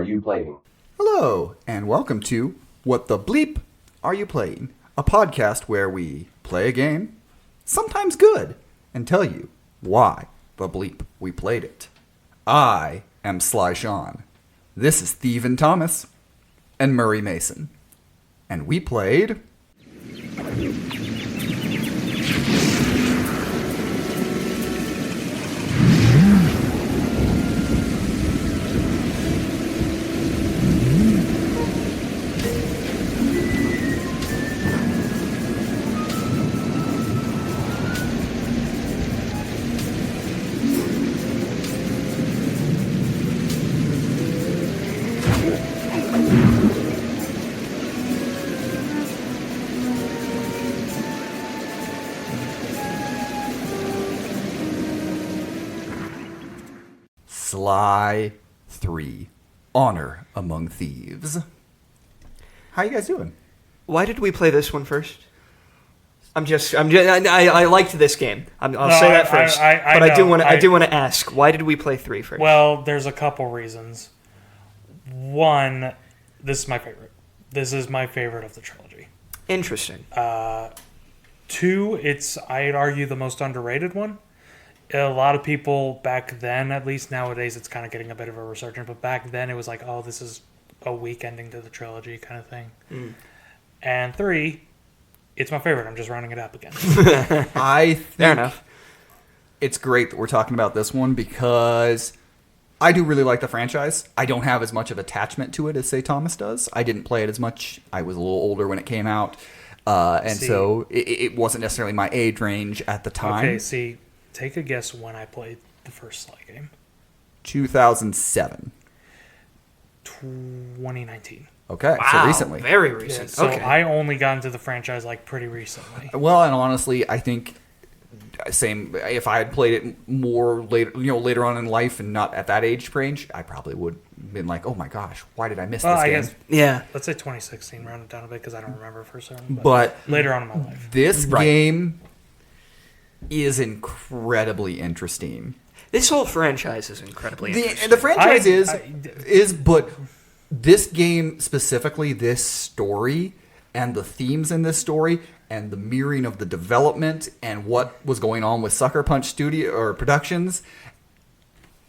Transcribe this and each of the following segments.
you playing? Hello, and welcome to What the Bleep Are You Playing? A podcast where we play a game, sometimes good, and tell you why the bleep we played it. I am Sly Sean. This is Thievin' Thomas and Murray Mason. And we played... Sly 3, Honor Among Thieves. How you guys doing? Why did we play this one first? I liked this game. I'll say that first. But I do want to ask, why did we play 3 first? Well, there's a couple reasons. One, this is my favorite. This is my favorite of the trilogy. Interesting. 2, I'd argue the most underrated one. A lot of people back then, at least nowadays, it's kind of getting a bit of a resurgence. But back then, it was like, oh, this is a weak ending to the trilogy kind of thing. And 3, it's my favorite. I'm just rounding it up again. I think Fair enough. It's great that we're talking about this one because I do really like the franchise. I don't have as much of attachment to it as, say, Thomas does. I didn't play it as much. I was a little older when it came out. So it wasn't necessarily my age range at the time. Okay, see, take a guess when I played the first Sly game. 2007. 2019. Okay, Wow, so recently. Very recent. So okay. I only got into the franchise like pretty recently. Well, and honestly, I think same. If I had played it more later on in life and not at that age range, I probably would have been like, "Oh my gosh, why did I miss this I game?" guess, Yeah. let's say 2016, round it down a bit because I don't remember for certain. But later on in my life, this game is incredibly interesting. This whole franchise is incredibly interesting. The franchise but this game specifically, this story and the themes in this story and the mirroring of the development and what was going on with Sucker Punch Studio or Productions,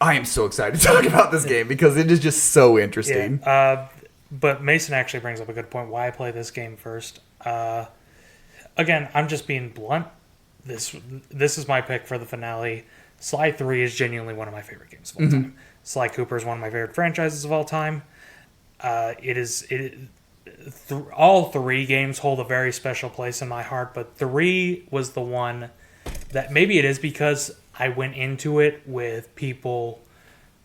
I am so excited to talk about this game because it is just so interesting. Yeah, but Mason actually brings up a good point. Why I play this game first? Again, I'm just being blunt. This is my pick for the finale. Sly 3 is genuinely one of my favorite games of all time. Sly Cooper is one of my favorite franchises of all time. All 3 games hold a very special place in my heart, but 3 was the one that maybe it is because I went into it with people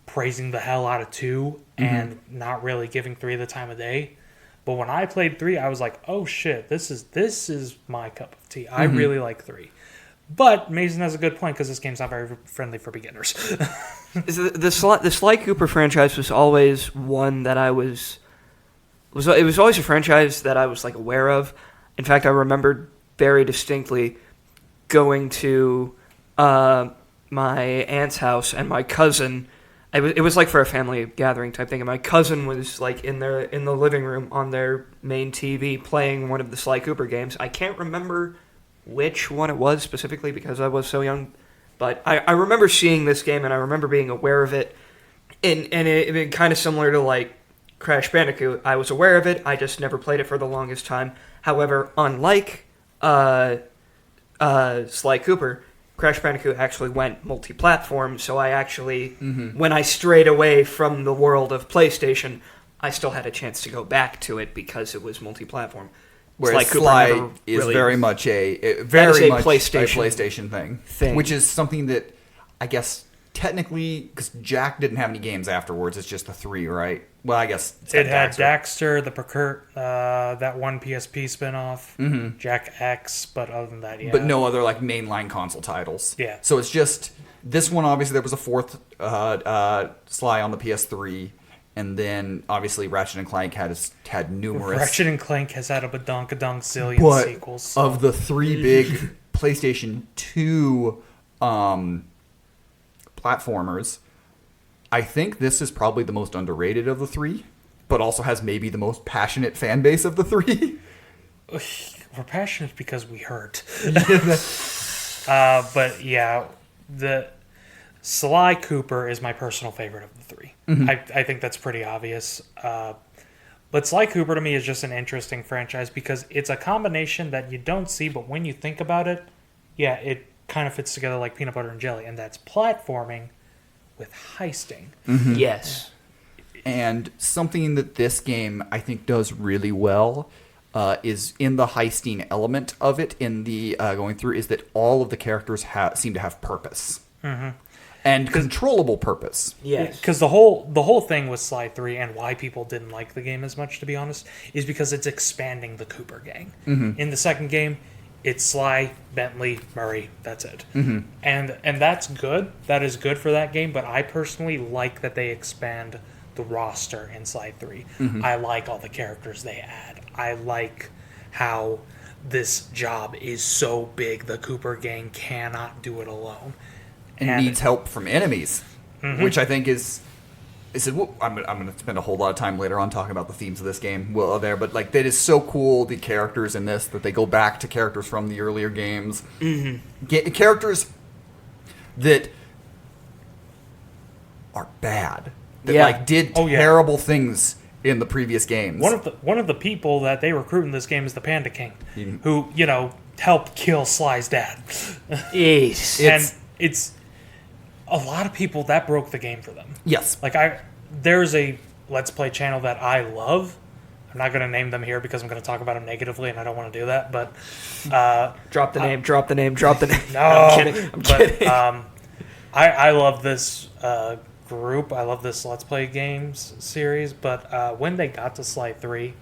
praising the hell out of 2 and not really giving 3 the time of day. But when I played 3, I was like, oh shit, this is my cup of tea. I really like 3. But Mason has a good point because this game's not very friendly for beginners. The Sly Cooper franchise was always one that it was always a franchise that I was like aware of. In fact, I remembered very distinctly going to my aunt's house and my cousin. It was like for a family gathering type thing, and my cousin was like in the living room on their main TV playing one of the Sly Cooper games. I can't remember which one it was specifically because I was so young, but I remember seeing this game and I remember being aware of it, and it kind of similar to like Crash Bandicoot. I was aware of it, I just never played it for the longest time. However, unlike Sly Cooper, Crash Bandicoot actually went multi-platform, so I actually, when I strayed away from the world of PlayStation, I still had a chance to go back to it because it was multi-platform. Whereas Sly is really very much a PlayStation thing, which is something that I guess technically, because Jack didn't have any games afterwards, it's just the 3, right? Well, I guess it had Daxter, the that one PSP spinoff, Jack X, but other than that, yeah. But no other like mainline console titles. Yeah. So it's just this one. Obviously, there was a 4th Sly on the PS3. And then, obviously, Ratchet and Clank had numerous... Ratchet and Clank has had a badonkadonk zillion sequels. So. Of the 3 big PlayStation 2 platformers, I think this is probably the most underrated of the three, but also has maybe the most passionate fan base of the three. We're passionate because we hurt. But yeah, the Sly Cooper is my personal favorite of the three. I think that's pretty obvious. But Sly Cooper to me is just an interesting franchise because it's a combination that you don't see, but when you think about it, yeah, it kind of fits together like peanut butter and jelly, and that's platforming with heisting. Yes. And something that this game, I think, does really well is in the heisting element of it, in the going through, is that all of the characters seem to have purpose. And controllable purpose. Yes. Because the whole thing with Sly 3 and why people didn't like the game as much, to be honest, is because it's expanding the Cooper gang. In the second game, it's Sly, Bentley, Murray, that's it. And that's good. That is good for that game, but I personally like that they expand the roster in Sly 3. I like all the characters they add. I like how this job is so big the Cooper gang cannot do it alone. And needs help from enemies, which I think is I'm going to spend a whole lot of time later on talking about the themes of this game but like that is so cool, the characters in this, that they go back to characters from the earlier games. Characters that are bad, that like did terrible things in the previous games. One of the people that they recruit in this game is the Panda King, who, helped kill Sly's dad. Jeez. It's a lot of people that broke the game for them. Yes. Like there's a Let's Play channel that I love. I'm not going to name them here because I'm going to talk about them negatively, and I don't want to do that. But drop the name. No, I'm kidding. I love this group. I love this Let's Play games series. But when they got to Sly 3,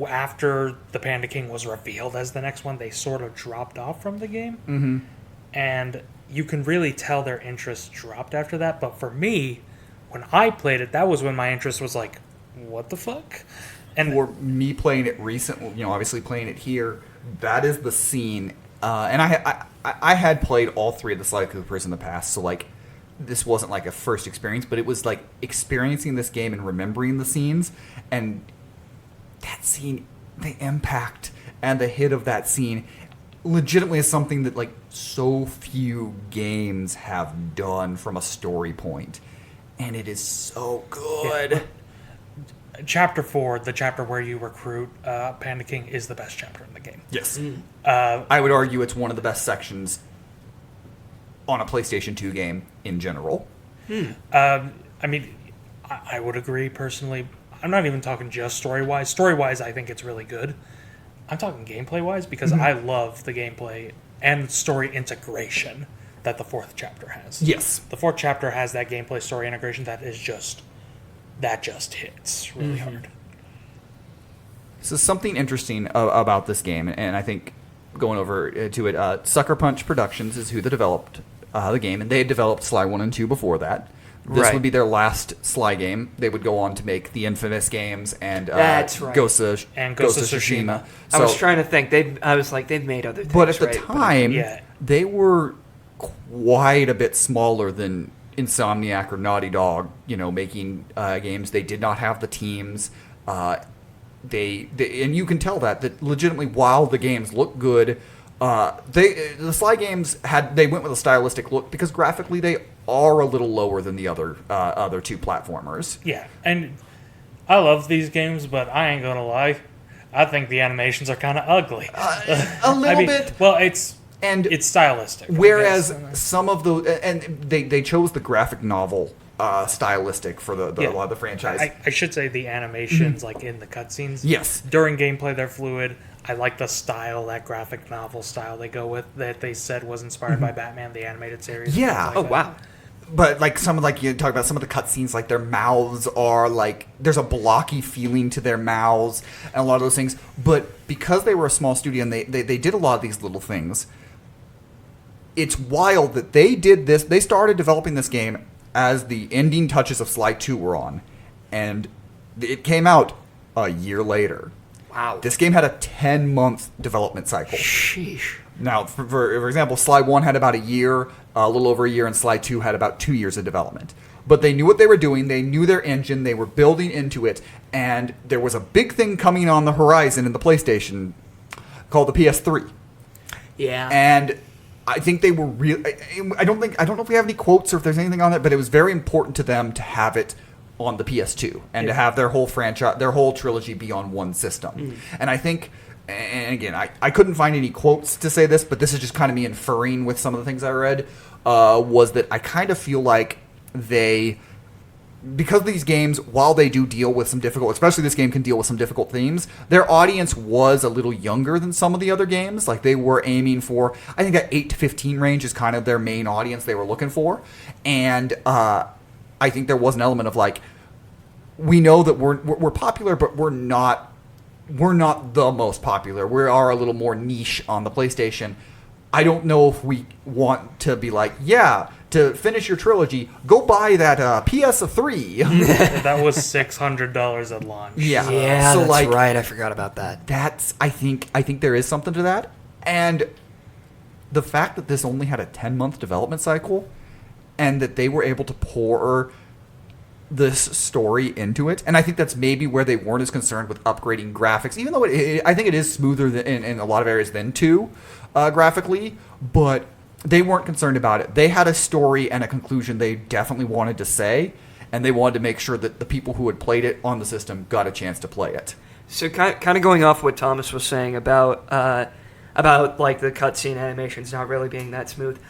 after the Panda King was revealed as the next one, they sort of dropped off from the game. And you can really tell their interest dropped after that. But for me, when I played it, that was when my interest was like, what the fuck? And for me playing it recently, obviously playing it here, that is the scene. And I had played all three of the Sly Coopers in the past, so like this wasn't like a first experience, but it was like experiencing this game and remembering the scenes, and that scene, the impact and the hit of that scene legitimately is something that like so few games have done from a story point, and it is so good. Yeah. Chapter 4, the chapter where you recruit Panda King, is the best chapter in the game. Yes. I would argue it's one of the best sections on a PlayStation 2 game in general. I mean, I would agree personally. I'm not even talking just story-wise. Story-wise, I think it's really good. I'm talking gameplay-wise because I love the gameplay and story integration that the fourth chapter has. Yes. The fourth chapter has that gameplay story integration that just hits really hard. So something interesting about this game, and I think going over to it, Sucker Punch Productions is who developed the game, and they had developed Sly 1 and 2 before that. This would be their last Sly game. They would go on to make the infamous games and That's right. Ghost of Tsushima. I was trying to think. I was like, they've made other things. But at the time, yeah. they were quite a bit smaller than Insomniac or Naughty Dog, making games. They did not have the teams. They and you can tell that legitimately, while the games look good, the Sly games they went with a stylistic look because graphically they are a little lower than the other two platformers. Yeah, and I love these games, but I ain't gonna lie, I think the animations are kind of ugly. A little bit. Well, it's stylistic. Whereas some of the and they chose the graphic novel stylistic for a lot of the franchise. I should say the animations, like in the cutscenes. Yes. During gameplay, they're fluid. I like the style, that graphic novel style they go with, that they said was inspired by Batman, the animated series. Yeah. Oh, wow. But like you talk about some of the cutscenes, like their mouths are like there's a blocky feeling to their mouths and a lot of those things. But because they were a small studio and they did a lot of these little things, it's wild that they did this. They started developing this game as the ending touches of Sly 2 were on, and it came out a year later. Wow. This game had a 10-month development cycle. Sheesh. Now, for example, Sly 1 had about a year, a little over a year, and Sly 2 had about 2 years of development. But they knew what they were doing, they knew their engine, they were building into it, and there was a big thing coming on the horizon in the PlayStation called the PS3. Yeah. And I think they were real. I don't know if we have any quotes or if there's anything on it, but it was very important to them to have it on the PS2 and to have their whole franchise, their whole trilogy be on one system. And I think, and again, I couldn't find any quotes to say this, but this is just kind of me inferring with some of the things I read, was that I kind of feel like because these games, while they do deal with some difficult, especially this game can deal with some difficult themes, their audience was a little younger than some of the other games. Like, they were aiming for, I think that 8 to 15 range is kind of their main audience they were looking for. And I think there was an element of, like, we know that we're popular, but we're not the most popular. We are a little more niche on the PlayStation. I don't know if we want to be like, yeah, to finish your trilogy, go buy that PS3. That was $600 at launch. Yeah, Yeah, so that's like, right. I forgot about that. That's I think there is something to that, and the fact that this only had a 10-month development cycle, and that they were able to pour this story into it, and I think that's maybe where they weren't as concerned with upgrading graphics, even though I think it is smoother in a lot of areas than 2 graphically, but they weren't concerned about it. They had a story and a conclusion they definitely wanted to say, and they wanted to make sure that the people who had played it on the system got a chance to play it. So kind of going off what Thomas was saying about like the cutscene animations not really being that smooth,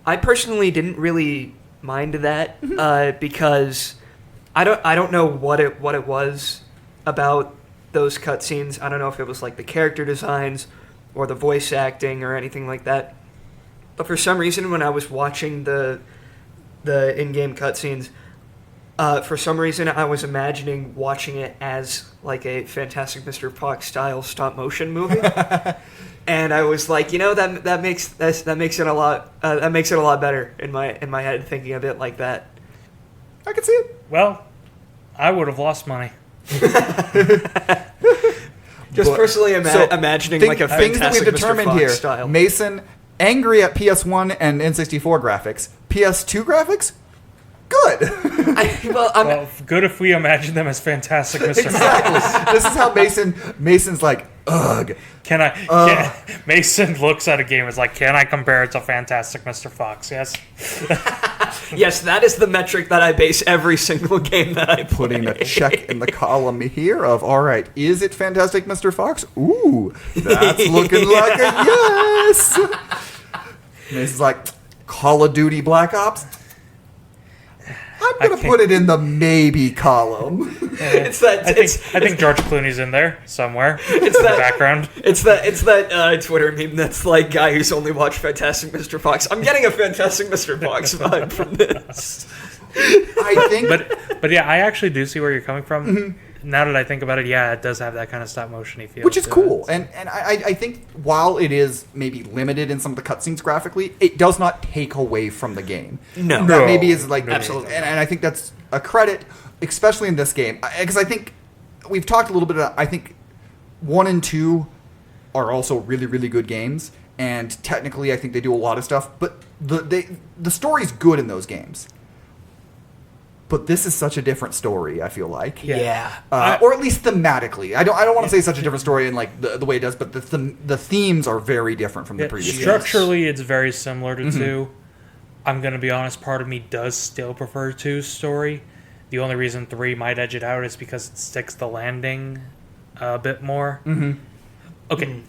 I personally didn't really mind that because I don't know what it was about those cutscenes. I don't know if it was like the character designs or the voice acting or anything like that. But for some reason, when I was watching the in-game cutscenes, for some reason I was imagining watching it as like a Fantastic Mr. Fox style stop motion movie, and I was like, that makes it a lot better in my head thinking of it like that. I can see it. Well, I would have lost money. Just personally imagining like a things that Fantastic we've Mr. determined Fox here. style. Mason, angry at PS1 and N64 graphics. PS2 graphics, good. Well, good if we imagine them as Fantastic Mr. Fox. Exactly. This is how Mason's like, ugh. Mason looks at a game and is like, can I compare it to Fantastic Mr. Fox? Yes. Yes, that is the metric that I base every single game that I play. Putting a check in the column here of, all right, is it Fantastic Mr. Fox? Ooh, that's looking like a yes. Mason's like, Call of Duty Black Ops? I'm going to put it in the maybe column. I think George Clooney's in there somewhere. It's in that the background. It's that Twitter meme that's like guy who's only watched Fantastic Mr. Fox. I'm getting a Fantastic Mr. Fox vibe from this. I think, but yeah, I actually do see where you're coming from. Mm-hmm. Now that I think about it, yeah, it does have that kind of stop motion-y feel, which is cool. It. And I think while it is maybe limited in some of the cutscenes graphically, it does not take away from the game. No. That maybe is like absolutely, and I think that's a credit, especially in this game, because I think we've talked a little bit about, I think 1 and 2 are also really, really good games, and technically I think they do a lot of stuff, but the story's good in those games. But this is such a different story, I feel like. Yeah. Or at least thematically. I don't want to say such a different story in like the way it does, but the themes are very different from the previous structurally, it's very similar to 2. I'm going to be honest, part of me does still prefer 2's story. The only reason 3 might edge it out is because it sticks the landing a bit more. Mm-hmm. Okay,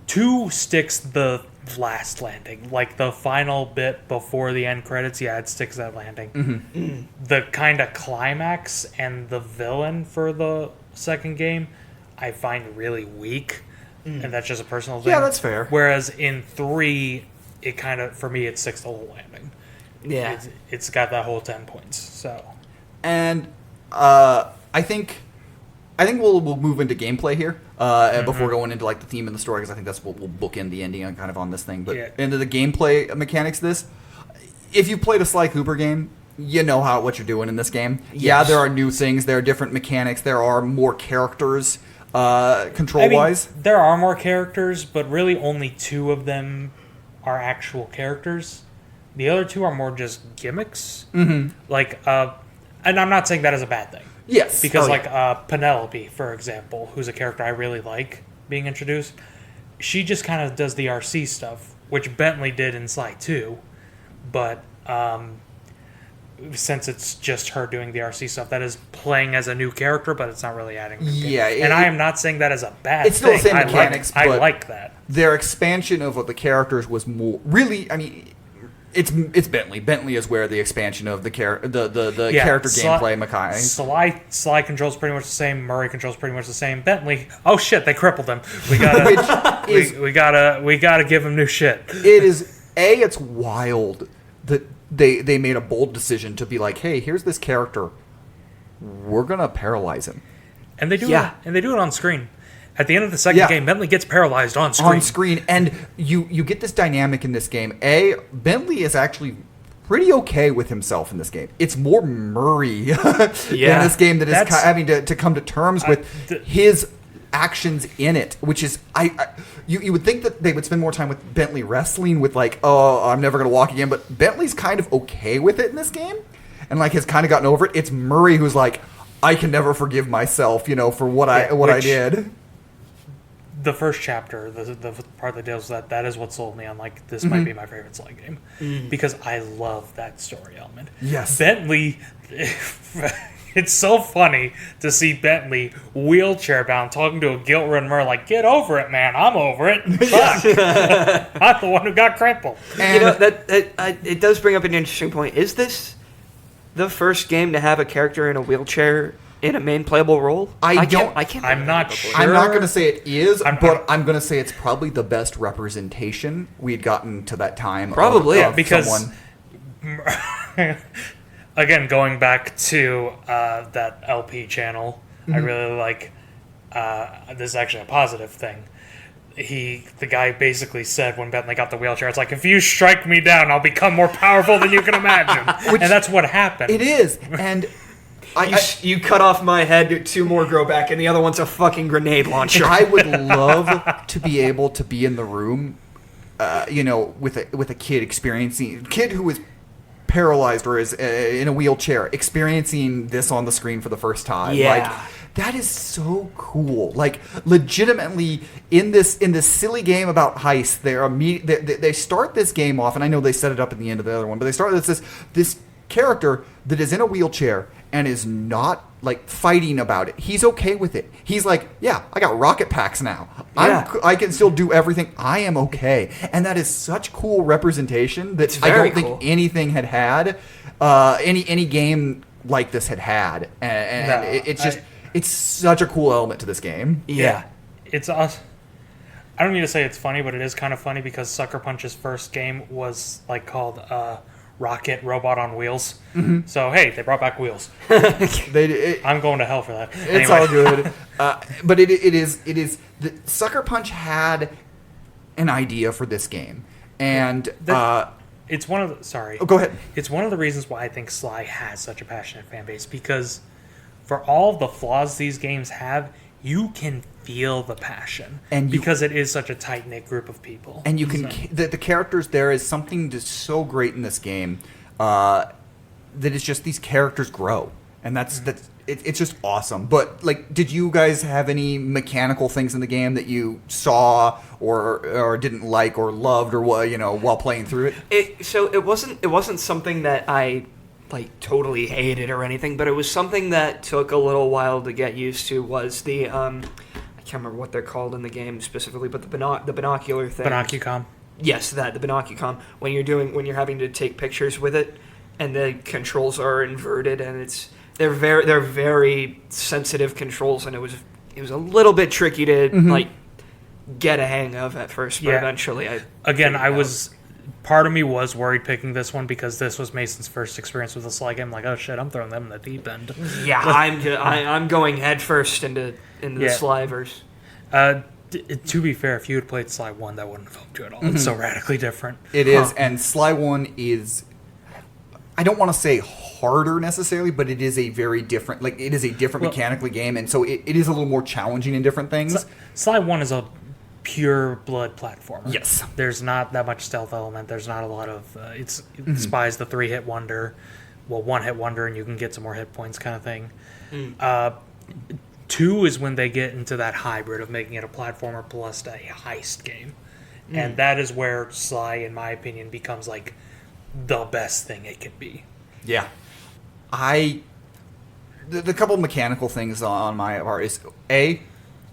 2 sticks the last landing, like the final bit before the end credits. Yeah, it sticks that landing. Mm-hmm. The kind of climax and the villain for the second game I find really weak, and that's just a personal thing. Yeah, that's fair. Whereas in 3, it kind of, for me, it sticks the whole landing. Yeah, it's got that whole 10 points. So, and I think we'll move into gameplay here before going into like the theme and the story, because I think that's what we'll bookend the ending on kind of on this thing. But into the gameplay mechanics of this, if you've played a Sly Cooper game, you know what you're doing in this game. Yes. Yeah, there are new things, there are different mechanics, there are more characters control-wise. There are more characters, but really only 2 of them are actual characters. The other two are more just gimmicks. Mm-hmm. Like, and I'm not saying that is a bad thing. Yes. Because, yeah. Penelope, for example, who's a character I really like being introduced, she just kind of does the RC stuff, which Bentley did in Sly 2. But since it's just her doing the RC stuff, that is playing as a new character, but it's not really adding new Yeah. and I am not saying that as a bad it's still thing. the same mechanics, I but like that. Their expansion of what the characters was more... Really, I mean... It's Bentley. Bentley is where the expansion of the character gameplay mechanics. Sly controls pretty much the same. Murray controls pretty much the same. Bentley, oh shit, they crippled him. We gotta, we gotta give him new shit. It is it's wild that they made a bold decision to be like, hey, here's this character, we're gonna paralyze him, and they do it. And they do it on screen. At the end of the second game, Bentley gets paralyzed on screen. And you get this dynamic in this game. Bentley is actually pretty okay with himself in this game. It's more Murray in this game that is having to come to terms with his actions in it, which is you would think that they would spend more time with Bentley wrestling with like, oh, I'm never going to walk again, but Bentley's kind of okay with it in this game and like has kind of gotten over it. It's Murray who's like, I can never forgive myself, for what I did. The first chapter, the part that deals with that is what sold me on like this might be my favorite Sly game because I love that story element. Yes, Bentley. It's so funny to see Bentley wheelchair bound talking to a guilt-ridden Murray like, "Get over it, man. I'm over it. Fuck. I'm the one who got crippled." And it does bring up an interesting point. Is this the first game to have a character in a wheelchair in a main playable role? I can't. I'm not sure. I'm not going to say it is, but I'm going to say it's probably the best representation we had gotten to that time. Probably, because someone. Again, going back to that LP channel, I really like. This is actually a positive thing. The guy basically said when Bentley got the wheelchair, it's like, if you strike me down, I'll become more powerful than you can imagine. And that's what happened. It is, and. You cut off my head, 2 more grow back, and the other one's a fucking grenade launcher. I would love to be able to be in the room, with a kid who is paralyzed or is in a wheelchair, experiencing this on the screen for the first time. Yeah. Like, that is so cool. Like, legitimately, in this silly game about heists, they start this game off, and I know they set it up at the end of the other one, but they start with this character that is in a wheelchair and is not like fighting about it. He's okay with it. He's like, yeah, I got rocket packs now. Yeah. I can still do everything. I am okay. And that is such cool representation that I don't think anything had any game like this had. And it's such a cool element to this game. Yeah. It's us. I don't mean to say it's funny, but it is kind of funny because Sucker Punch's first game was like called Rocket Robot on Wheels. Mm-hmm. So hey, they brought back wheels. I'm going to hell for that. It's all good. But it is the Sucker Punch had an idea for this game, and it's one of the sorry. Oh, go ahead. It's one of the reasons why I think Sly has such a passionate fan base, because for all the flaws these games have, you can feel the passion, and because it is such a tight-knit group of people. And you can the characters. There is something just so great in this game that it's just these characters grow, and it's just awesome. But like, did you guys have any mechanical things in the game that you saw or didn't like or loved or while playing through it? It wasn't something that I like totally hated or anything, but it was something that took a little while to get used to. Was the I can't remember what they're called in the game specifically, but the binocular thing. Binocucom. Yes, the binocucom. When you're having to take pictures with it, and the controls are inverted, and they're very sensitive controls, and it was a little bit tricky to like get a hang of at first, but eventually part of me was worried picking this one because this was Mason's first experience with a Sly game. Like, oh shit, I'm throwing them in the deep end. Yeah, I'm going head first into the Slyverse. To be fair, if you had played Sly 1, that wouldn't have helped you at all. It's so radically different. It is, and Sly 1 is, I don't want to say harder necessarily, but it is a very different, mechanically game, and so it is a little more challenging in different things. Sly 1 is a pure blood platformer. Yes. There's not that much stealth element. There's not a lot of it Spy's the 3-hit wonder, well, 1-hit wonder, and you can get some more hit points kind of thing. 2 is when they get into that hybrid of making it a platformer plus a heist game, and that is where Sly, in my opinion, becomes like the best thing it can be. Yeah. The couple mechanical things on my part is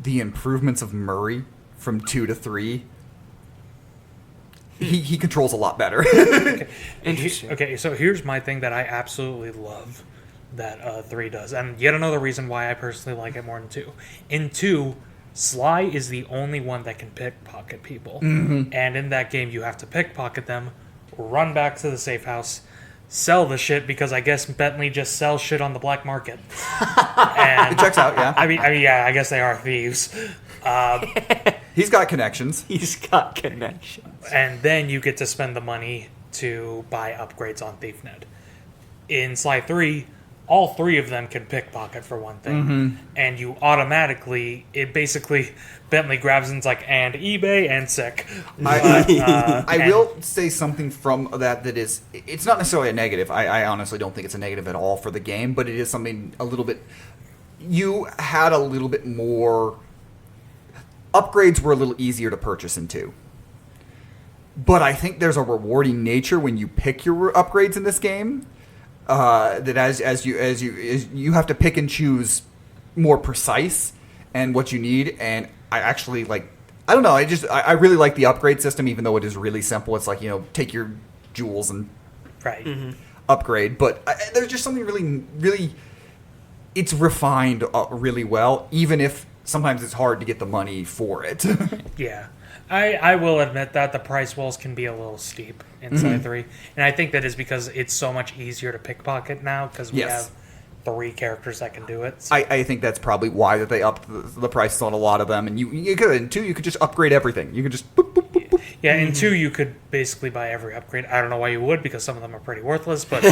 the improvements of Murray from 2 to 3. He controls a lot better. Interesting. Okay, so here's my thing that I absolutely love that 3 does, and yet another reason why I personally like it more than 2. In 2, Sly is the only one that can pickpocket people, and in that game you have to pickpocket them, run back to the safe house, sell the shit, because I guess Bentley just sells shit on the black market. And It checks out, yeah. I mean, yeah, I guess they are thieves. He's got connections. He's got connections. And then you get to spend the money to buy upgrades on ThiefNet. In Sly 3, all 3 of them can pickpocket for one thing, and you automatically, Bentley grabs and it's like, and eBay and sick. I will say something from that is, it's not necessarily a negative. I honestly don't think it's a negative at all for the game, but it is something a little bit, you had a little bit more, upgrades were a little easier to purchase in 2. But I think there's a rewarding nature when you pick your upgrades in this game. That as you have to pick and choose more precise and what you need, and I actually like, I don't know, I really like the upgrade system, even though it is really simple. It's like, take your jewels and upgrade, but there's just something really it's refined really well, even if sometimes it's hard to get the money for it. Yeah. I will admit that the price walls can be a little steep in Sly 3. And I think that is because it's so much easier to pickpocket now, because we have 3 characters that can do it. So. I think that's probably why that they upped the prices on a lot of them. And you could, in 2, you could just upgrade everything. You could just boop, boop, boop, boop. Yeah, in 2 you could basically buy every upgrade. I don't know why you would, because some of them are pretty worthless, but...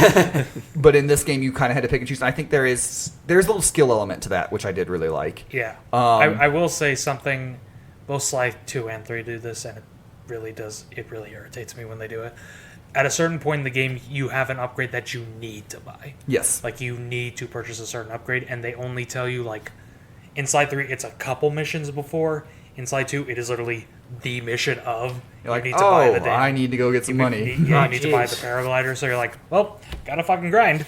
But in this game, you kind of had to pick and choose. And I think there's a little skill element to that, which I did really like. Yeah. I will say something... Both Sly 2 and 3 do this, and it really irritates me when they do it. At a certain point in the game, you have an upgrade that you need to buy. Yes. Like, you need to purchase a certain upgrade, and they only tell you, like... In Sly 3, it's a couple missions before. In Sly 2, it is literally the mission of... You're like, you need to buy the damn, I need to go get some money. You need to buy the paraglider, so you're like, well, gotta fucking grind.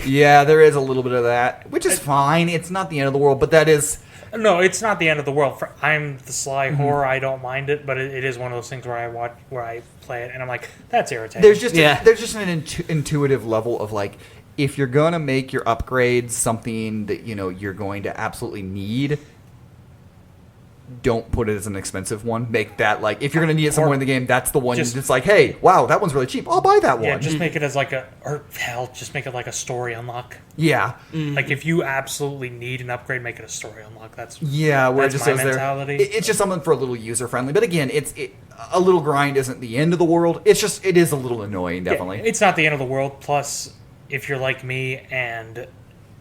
Yeah, there is a little bit of that, which is fine. It's not the end of the world, but that is... No, it's not the end of the world. I'm the Sly horror. I don't mind it, but it is one of those things where I play it, and I'm like, that's irritating. There's just an intuitive level of like, if you're gonna make your upgrades something that you're going to absolutely need, don't put it as an expensive one. Make that like, if you're gonna need it somewhere in the game, that's the one. It's like, hey, wow, that one's really cheap. I'll buy that one. Yeah, just make it as like just make it like a story unlock. Yeah. Like if you absolutely need an upgrade, make it a story unlock. That's where it just my says mentality. It's just something for a little user friendly. But again, a little grind isn't the end of the world. It is a little annoying, definitely. Yeah, it's not the end of the world. Plus, if you're like me and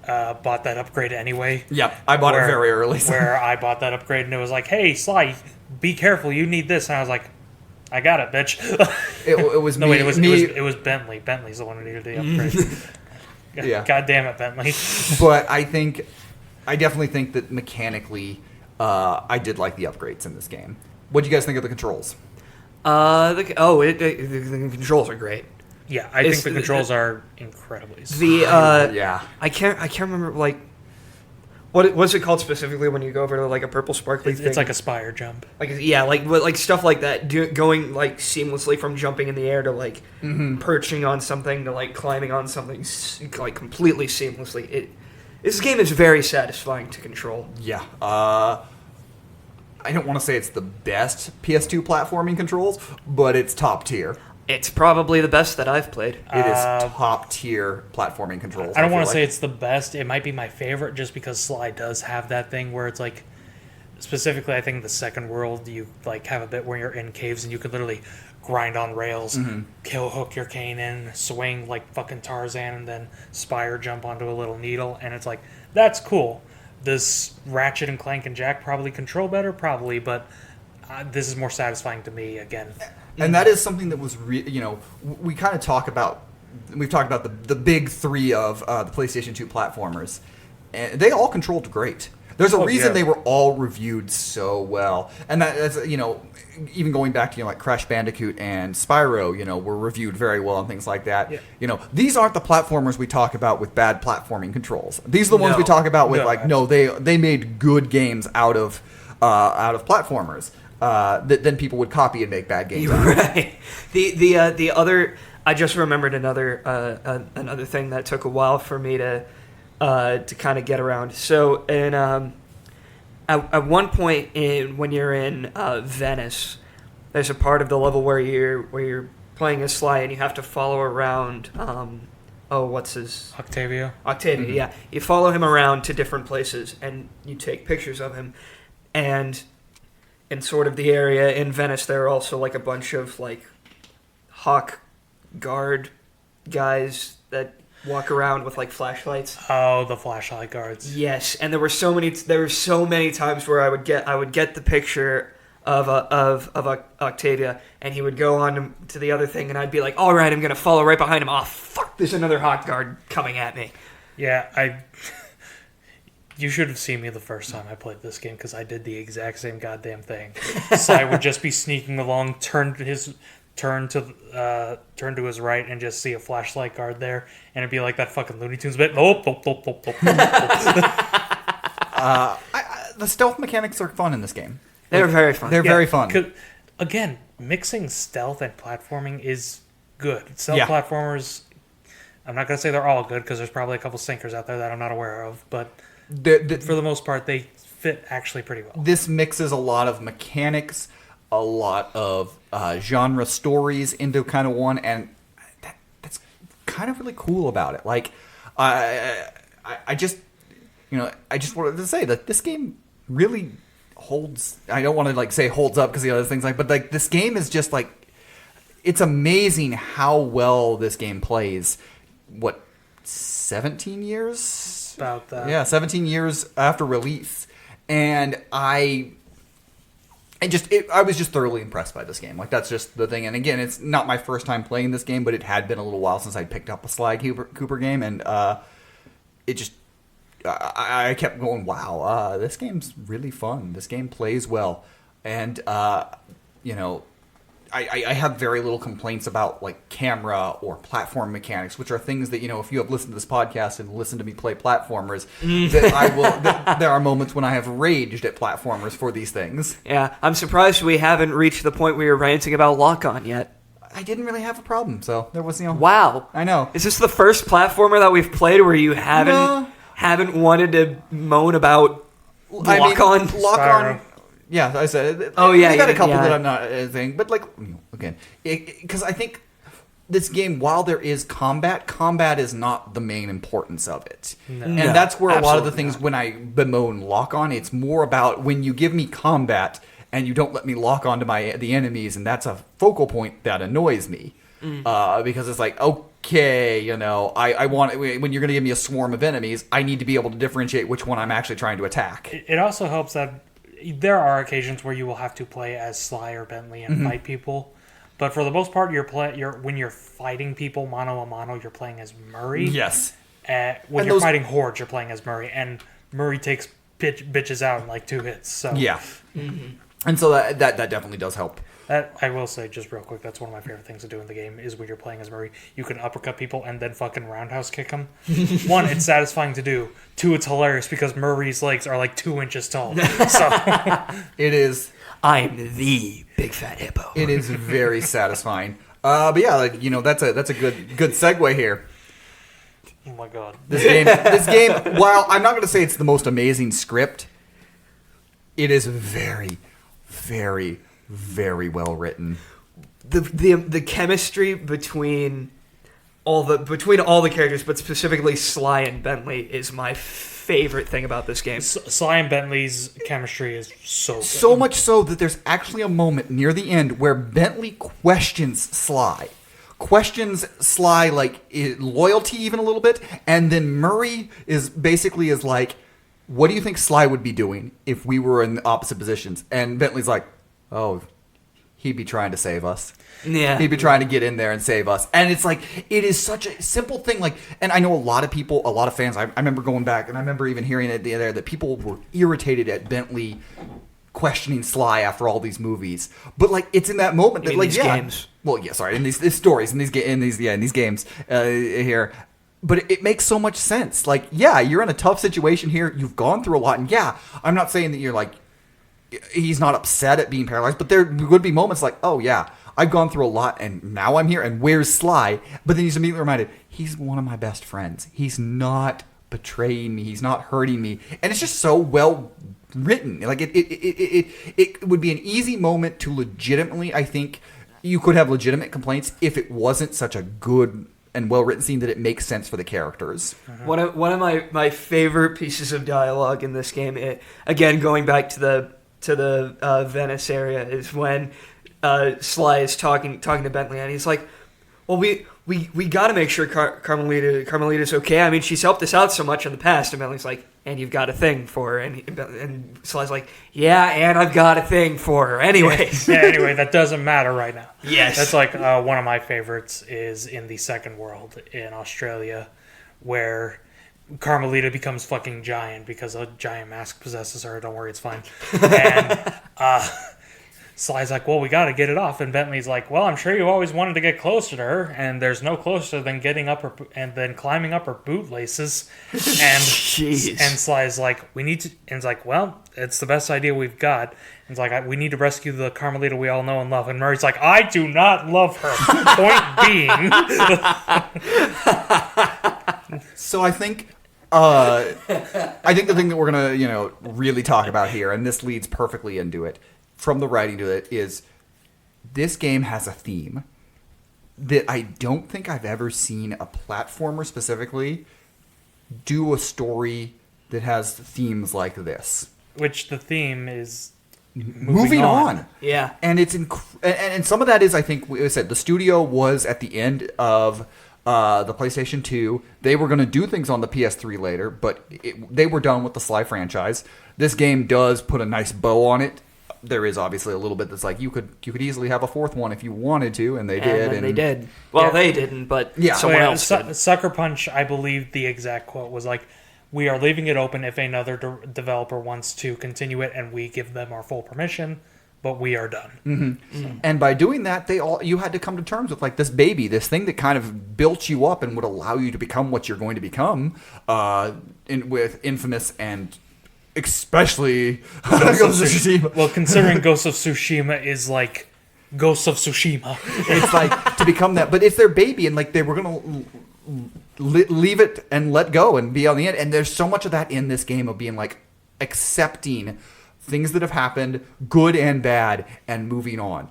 bought that upgrade anyway. Yeah, I bought it very early. So. Where I bought that upgrade and it was like, hey, Sly, be careful, you need this. And I was like, I got it, bitch. It was no, me. Wait, it was Bentley. Bentley's the one who needed the upgrade. Yeah. God damn it, Bentley. But I definitely think that mechanically, I did like the upgrades in this game. What do you guys think of the controls? The controls are great. Yeah, I think the controls are incredibly yeah. I can't remember like what's it called specifically when you go over to like a purple sparkly thing. It's like a spire jump. Like stuff like that, going like seamlessly from jumping in the air to like perching on something to like climbing on something like completely seamlessly. This game is very satisfying to control. Yeah. I don't want to say it's the best PS2 platforming controls, but it's top tier. It's probably the best that I've played. It is top tier platforming controls. I don't want to say it's the best. It might be my favorite just because Sly does have that thing where it's like, specifically I think the second world, you like have a bit where you're in caves and you can literally grind on rails, hook your cane in, swing like fucking Tarzan, and then spire jump onto a little needle, and it's like, that's cool. Does Ratchet and Clank and Jack probably control better? Probably, but this is more satisfying to me again. And that is something that was, we kind of talk about. We've talked about the big three of the PlayStation 2 platformers, and they all controlled great. There's a reason they were all reviewed so well, and that's even going back to like Crash Bandicoot and Spyro, were reviewed very well and things like that. Yeah. These aren't the platformers we talk about with bad platforming controls. These are the ones we talk about with they made good games out of platformers that then people would copy and make bad games. Right. The other, I just remembered another thing that took a while for me to kind of get around. So at one point when you're in Venice, there's a part of the level where you're playing as Sly and you have to follow around. What's his Octavia? Mm-hmm. Yeah. You follow him around to different places and you take pictures of him. And in sort of the area in Venice, there are also like a bunch of like hawk guard guys that walk around with like flashlights. Oh, the flashlight guards. Yes, and there were so many times where I would get the picture of Octavia, and he would go on to the other thing, and I'd be like, all right, I'm gonna follow right behind him. Oh fuck, there's another hawk guard coming at me. Yeah, You should have seen me the first time I played this game because I did the exact same goddamn thing. Sly would just be sneaking along, turn to his right, and just see a flashlight guard there, and it'd be like that fucking Looney Tunes bit. The stealth mechanics are fun in this game. They're very fun. They're very fun. Again, mixing stealth and platforming is good. Stealth platformers, I'm not going to say they're all good because there's probably a couple sinkers out there that I'm not aware of, but for the most part, they fit actually pretty well. This mixes a lot of mechanics, a lot of genre stories into kind of one, and that's kind of really cool about it. Like, I just wanted to say that this game really holds. I don't want to like say holds up because the other things but like this game is just like, it's amazing how well this game plays. What, 17 years? About that. Yeah, 17 years after release, and I was just thoroughly impressed by this game. Like, that's just the thing. And again, it's not my first time playing this game, but it had been a little while since I'd picked up a Sly Cooper game, and it just I kept going, wow, this game's really fun. This game plays well, and I have very little complaints about like camera or platform mechanics, which are things that, if you have listened to this podcast and listened to me play platformers, that there are moments when I have raged at platformers for these things. Yeah, I'm surprised we haven't reached the point where you're ranting about lock-on yet. I didn't really have a problem, so there was, Wow. I know. Is this the first platformer that we've played where you haven't wanted to moan about lock-on? Lock-on. Yeah, I said. Oh yeah, we got a couple yeah. that I'm not saying, but like again, because I think this game, while there is combat is not the main importance of it, and that's where a lot of the things when I bemoan lock on, it's more about when you give me combat and you don't let me lock onto the enemies, and that's a focal point that annoys me because it's like, okay, I want when you're going to give me a swarm of enemies, I need to be able to differentiate which one I'm actually trying to attack. It also helps that there are occasions where you will have to play as Sly or Bentley and fight people, but for the most part, when you're fighting people mano a mano, you're playing as Murray. Yes. When you're fighting hordes, you're playing as Murray, and Murray takes bitches out in like 2 hits. So yeah, and so that definitely does help. That, I will say, just real quick, that's one of my favorite things to do in the game, is when you're playing as Murray, you can uppercut people and then fucking roundhouse kick them. 1, it's satisfying to do. 2, it's hilarious because Murray's legs are like 2 inches tall. So it is. I'm the big fat hippo. It is very satisfying. But yeah, like, that's a good segue here. Oh my god. This game, while I'm not going to say it's the most amazing script, it is very, very, very well written. The chemistry between all the characters, but specifically Sly and Bentley, is my favorite thing about this game. Sly and Bentley's chemistry is so good. So much so that there's actually a moment near the end where Bentley questions Sly like loyalty even a little bit, and then Murray is like, what do you think Sly would be doing if we were in the opposite positions? And Bentley's like, oh, he'd be trying to save us. Yeah. He'd be trying to get in there and save us. And it's like, it is such a simple thing. Like, and I know a lot of people, a lot of fans, I remember going back, and I remember even hearing it there, that people were irritated at Bentley questioning Sly after all these movies. But, like, it's in that moment that, In like, these yeah. games. Well, yeah, sorry, in these stories, in these games here. But it makes so much sense. Like, yeah, you're in a tough situation here. You've gone through a lot. And, yeah, I'm not saying that you're, like, he's not upset at being paralyzed. But there would be moments like, oh, yeah, I've gone through a lot, and now I'm here, and where's Sly? But then he's immediately reminded, he's one of my best friends. He's not betraying me. He's not hurting me. And it's just so well written. Like, it would be an easy moment to legitimately, I think, you could have legitimate complaints if it wasn't such a good and well-written scene that it makes sense for the characters. One of my favorite pieces of dialogue in this game, again, going back to the Venice area, is when Sly is talking to Bentley, and he's like, well, we got to make sure Carmelita's okay. I mean, she's helped us out so much in the past. And Bentley's like, and you've got a thing for her. And Sly's like, yeah, and I've got a thing for her. Anyways. Yeah, anyway, that doesn't matter right now. Yes. That's like one of my favorites is in the second world in Australia, where Carmelita becomes fucking giant because a giant mask possesses her. Don't worry, it's fine. And Sly's like, well, we got to get it off. And Bentley's like, well, I'm sure you always wanted to get closer to her, and there's no closer than getting up her and then climbing up her bootlaces. And Jeez. and Sly's like, we need to. And it's like, well, it's the best idea we've got. And it's like, we need to rescue the Carmelita we all know and love. And Murray's like, I do not love her. Point being. So I think the thing that we're gonna really talk about here, and this leads perfectly into it, from the writing to it, is this game has a theme that I don't think I've ever seen a platformer specifically do a story that has themes like this. Which the theme is Moving on. Yeah. And it's and some of that is, I think, we said the studio was at the end of the PlayStation 2. They were going to do things on the PS3 later, but they were done with the Sly franchise. This game does put a nice bow on it. There is obviously a little bit that's like you could easily have a fourth one if you wanted to, and they did. And they did. Well, Yeah. they didn't, but Yeah. someone else did. Sucker Punch, I believe the exact quote was like, we are leaving it open if another developer wants to continue it, and we give them our full permission, but we are done. Mm-hmm. And by doing that, you had to come to terms with like this baby, this thing that kind of built you up and would allow you to become what you're going to become with Infamous and especially Ghost of Tsushima. Well, considering Ghost of Tsushima is like Ghost of Tsushima. It's like to become that, but it's their baby, and like they were gonna leave it and let go and be on the end. And there's so much of that in this game of being like accepting things that have happened, good and bad, and moving on.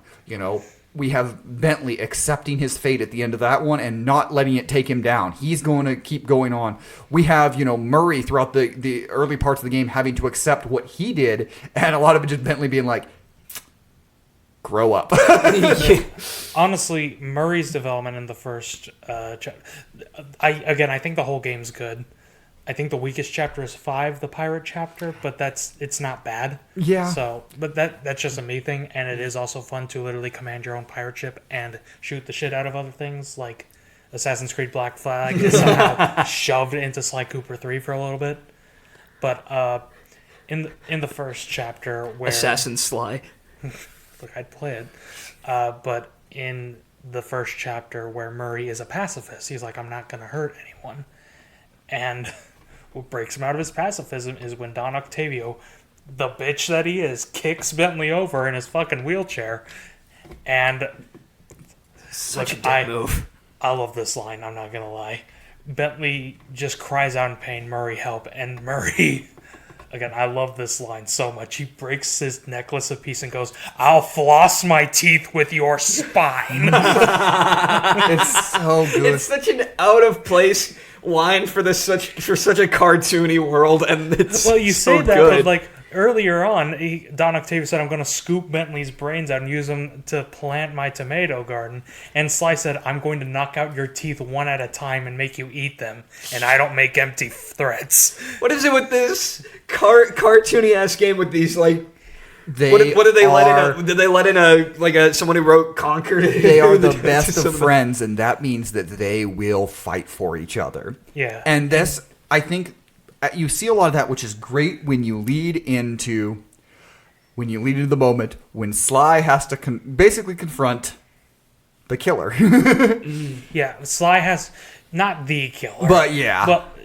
We have Bentley accepting his fate at the end of that one and not letting it take him down. He's going to keep going on. We have, Murray throughout the early parts of the game having to accept what he did, and a lot of it just Bentley being like, grow up. Honestly, Murray's development in the first chapter, I think the whole game's good. I think the weakest chapter is 5, the pirate chapter, but it's not bad. Yeah. So, but that's just a me thing, and it is also fun to literally command your own pirate ship and shoot the shit out of other things, like Assassin's Creed Black Flag is somehow shoved into Sly Cooper 3 for a little bit. But in the first chapter where Assassin Sly. look, I'd play it. But in the first chapter where Murray is a pacifist, he's like, I'm not going to hurt anyone. And what breaks him out of his pacifism is when Don Octavio, the bitch that he is, kicks Bentley over in his fucking wheelchair. And Such look, a dick move. I love this line, I'm not going to lie. Bentley just cries out in pain, Murray, help. And Murray, again, I love this line so much. He breaks his necklace a piece and goes, I'll floss my teeth with your spine. It's so good. It's such an out of place line for such a cartoony world, and it's well, you so say that, good. but like earlier on, Don Octavio said, I'm going to scoop Bentley's brains out and use them to plant my tomato garden. And Sly said, I'm going to knock out your teeth one at a time and make you eat them. And I don't make empty threats. What is it with this cartoony ass game with these like What did they let in? Did they let in someone who wrote Conquered? They are the best of friends, and that means that they will fight for each other. Yeah. And this, I think, you see a lot of that, which is great when you lead into the moment when Sly has to basically confront the killer. Yeah, Sly has not the killer, but yeah, but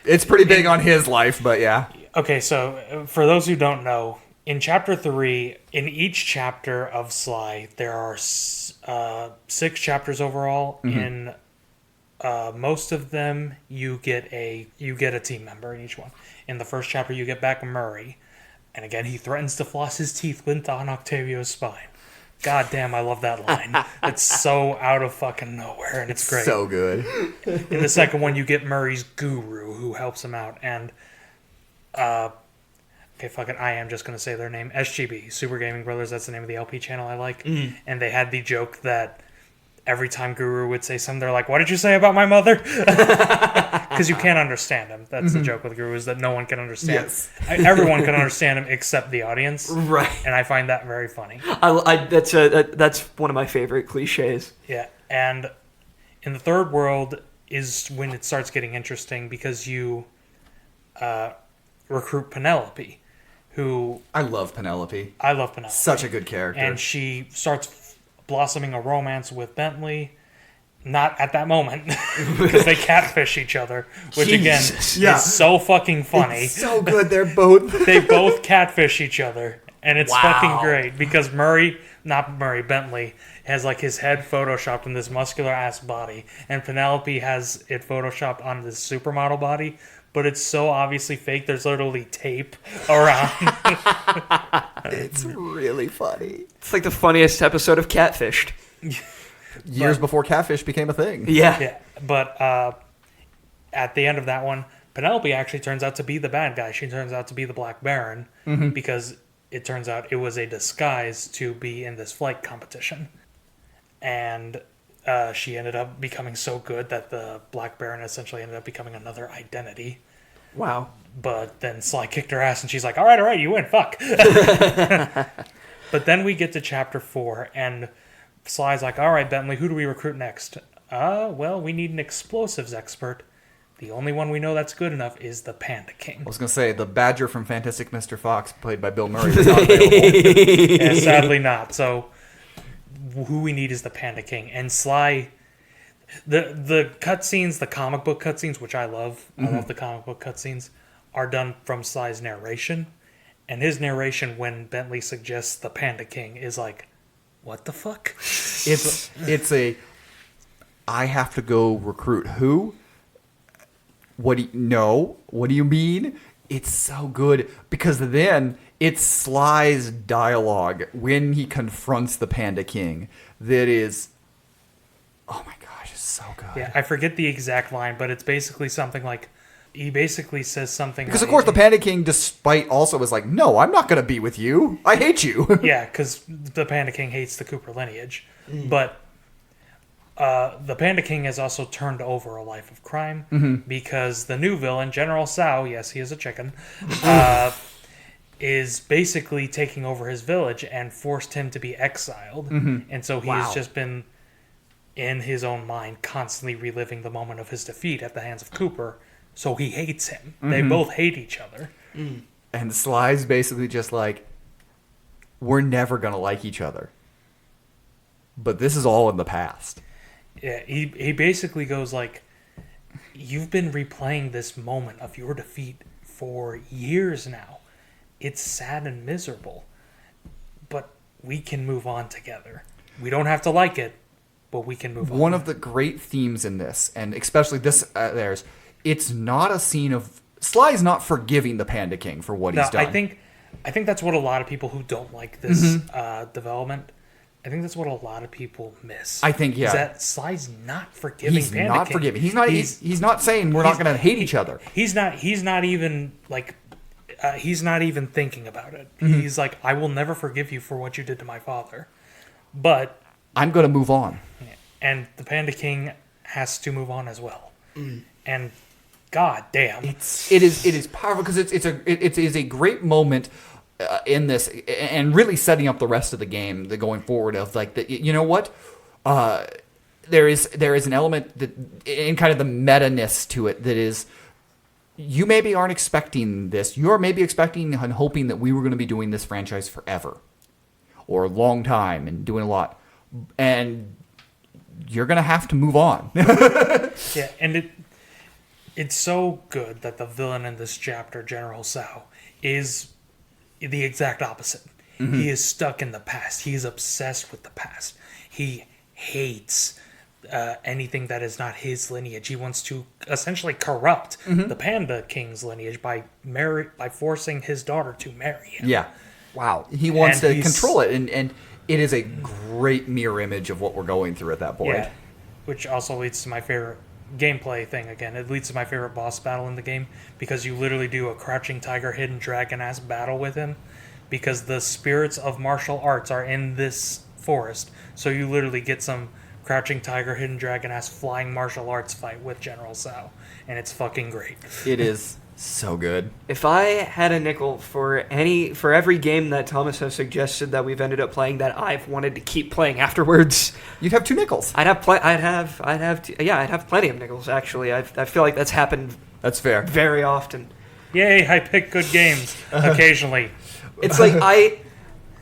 it's pretty big on his life. But yeah, okay. So for those who don't know, in Chapter 3, in each chapter of Sly, there are 6 chapters overall. In most of them, you get a team member in each one. In the first chapter, you get back Murray, and again, he threatens to floss his teeth with Don Octavio's spine. God damn, I love that line. It's so out of fucking nowhere, and it's great. So good. In the second one, you get Murray's guru, who helps him out, and okay, fuck it, I am just gonna say their name. SGB, Super Gaming Brothers. That's the name of the LP channel I like. And they had the joke that every time Guru would say something, they're like, "What did you say about my mother?" Because you can't understand him. That's the joke with Guru, is that no one can understand. Yes. Everyone can understand him except the audience. Right. And I find that very funny. That's one of my favorite cliches. Yeah. And in the third world is when it starts getting interesting, because you recruit Penelope, who... I love Penelope. I love Penelope. Such a good character. And she starts blossoming a romance with Bentley. Not at that moment, because they catfish each other, which again is so fucking funny. It's so good. They're both they both catfish each other, and it's fucking great, because Bentley has like his head photoshopped in this muscular ass body, and Penelope has it photoshopped on this supermodel body, but it's so obviously fake. There's literally tape around. It's really funny. It's like the funniest episode of Catfished. Years before Catfish became a thing. Yeah, but at the end of that one, Penelope actually turns out to be the bad guy. She turns out to be the Black Baron, because it turns out it was a disguise to be in this flight competition. And she ended up becoming so good that the Black Baron essentially ended up becoming another identity. Wow. But then Sly kicked her ass, and she's like, all right, you win, fuck. But then we get to Chapter 4, and Sly's like, all right, Bentley, who do we recruit next? Well, we need an explosives expert. The only one we know that's good enough is the Panda King. I was going to say, the Badger from Fantastic Mr. Fox, played by Bill Murray, was not available. Yeah, sadly not. So, who we need is the Panda King. And Sly, the cutscenes, the comic book cutscenes, which I love, I love the comic book cutscenes, are done from Sly's narration. And his narration, when Bentley suggests the Panda King, is like, what the fuck? It's I have to go recruit who? What do you mean? It's so good, because then it's Sly's dialogue when he confronts the Panda King that is, oh my gosh, it's so good. Yeah, I forget the exact line, but it's basically something like, he basically says something because like, of course the Panda King, despite also, is like, no, I'm not going to be with you. I hate you. Yeah, because the Panda King hates the Cooper lineage. But the Panda King has also turned over a life of crime, because the new villain, General Tsao, yes, he is a chicken, is basically taking over his village and forced him to be exiled. And so he has just been, in his own mind, constantly reliving the moment of his defeat at the hands of Cooper. So he hates him. They both hate each other. And Sly's basically just like, we're never going to like each other. But this is all in the past. Yeah, he basically goes like, you've been replaying this moment of your defeat for years now. It's sad and miserable. But we can move on together. We don't have to like it, but we can move on. One of the great themes in this, and especially this, it's not a scene of... Sly's not forgiving the Panda King for what he's done. I think that's what a lot of people who don't like this development, I think that's what a lot of people miss. I think, yeah. Is that Sly's not forgiving He's Panda not King. forgiving. He's not saying we're not going to hate each other. He's not even, like... he's not even thinking about it. He's like, I will never forgive you for what you did to my father. But... I'm going to move on. And the Panda King has to move on as well. And... God damn! It is powerful, because it is a great moment in this, and really setting up the rest of the game, the going forward of like the, you know what, there is an element that in kind of the meta-ness to it that is, you maybe aren't expecting this. You're maybe expecting and hoping that we were going to be doing this franchise forever or a long time and doing a lot, and you're going to have to move on. Yeah, and it's so good that the villain in this chapter, General Sao, is the exact opposite. Mm-hmm. He is stuck in the past. He is obsessed with the past. He hates anything that is not his lineage. He wants to essentially corrupt the Panda King's lineage by forcing his daughter to marry him. Yeah. Wow. He wants to control it, and it is a great mirror image of what we're going through at that point. Yeah. Which also leads to my favorite gameplay thing again. It leads to my favorite boss battle in the game, because you literally do a crouching tiger, hidden dragon ass battle with him, because the spirits of martial arts are in this forest. So you literally get some crouching tiger, hidden dragon ass flying martial arts fight with General Sao, and it's fucking great. It is so good. If I had a nickel for every game that Thomas has suggested that we've ended up playing that I've wanted to keep playing afterwards, you'd have 2 nickels. I'd have plenty of nickels. Actually, I feel like that's happened. That's fair. Very often. Yay! I pick good games occasionally. It's like